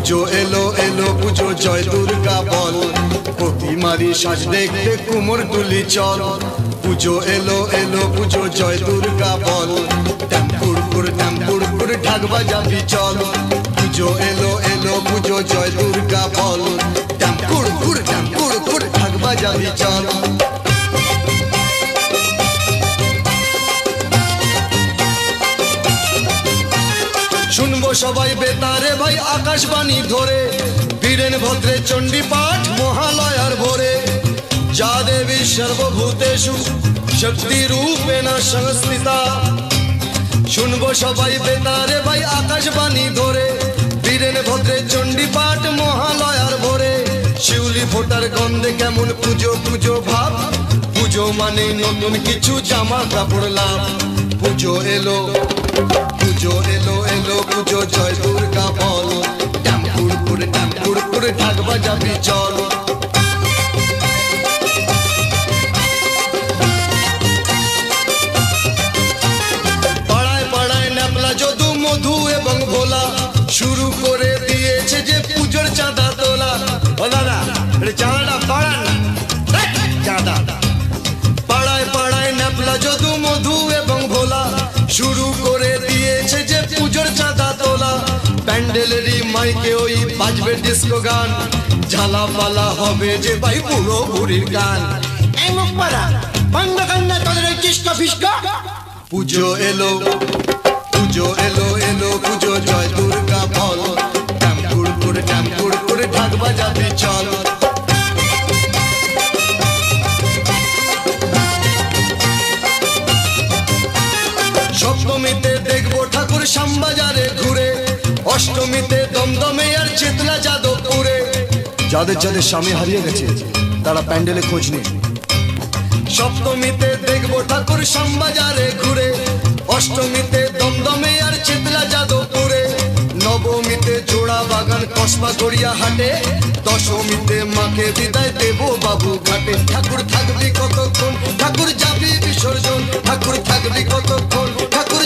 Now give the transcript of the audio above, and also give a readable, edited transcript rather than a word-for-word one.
পুজো এলো এলো পুজো জয় দুর্গা বল, প্রতিমারি সাজ দেখতে কুমোরটুলি চল। পুজো এলো এলো পুজো জয় দুর্গা বল, ট্যাম্পুরপুর ঢাক বাজাবি চল। পুজো এলো এলো পুজো জয় দুর্গা বল, ট্যাম্পুরপুর ঢাক বাজাবি চল। শুনবো সবাই বেতারে ভাই আকাশবাণী ধরে, বীরেন ভদ্রে চণ্ডী পাঠ মহালয়ার ভোরে। যা দেবী সর্বভূতেষু শক্তি রূপেণ সংস্থিতা। শুনবো সবাই বেতারে ভাই আকাশবাণী ধরে, বীরেন ভদ্রে চণ্ডী পাঠ মহালয়ার ভোরে। শিউলি ফোটার গন্ধে কেমন পুজো পুজো ভাব, পুজো মানে নতুন কিছু জামা কাপড় লাভ। পুজো এলো পুজো এলো এলো পুজো জয় দুর্গা বল, ট্যাম্পুরপুর ঢাক বাজাবি চল। পাড়ায় পাড়ায় ন্যাপলা যদু মধু এবং ভোলা, শুরু করে দিয়েছে যে পুজোর চাঁদা তোলা। ও দাদা চাঁদাটা বাড়ান, চাঁদা। পাড়ায় পাড়ায় ন্যাপলা যদু মধু এবং ভোলা, শুরু করে দিয়েছে যে পুজোর চাঁদা তোলা। প্যান্ডেলেরই মাইকে ওই বাজবে ডিস্কো গান, ঝালা পালা হবে যে ভাই বুড়ো বুড়ির গান। এই মুখ পাড়া বন্ধ কর না তোদের ওই চিস্কা ফিস্কা। পুজো এলো পুজো এলো এলো পুজো জয় দুর্গা বল, ট্যাম্পুরপুর ঢাক বাজাবি চল। সপ্তমীতে দেখবো ঠাকুর শ্যামবাজারে ঘুরে, অষ্টমীতে দমদমে আর চিতলা যাদবপুরে। যাদের যাদের স্বামী হারিয়ে গেছে তারা প্যান্ডেলে খোঁজ নেই। সপ্তমীতে দেখবো ঠাকুর শ্যামবাজারে ঘুরে, অষ্টমীতে দমদমে আর চিতলা যাদবপুরে। নবমীতে জোড়া বাগান কসবা গড়িয়া হাটে, দশমীতে মাকে বিদায় দেবো বাবু ঘাটে। ঠাকুর থাকবি কতক্ষণ, ঠাকুর যাবি বিসর্জন, ঠাকুর থাকবি কতক্ষণ, ঠাকুর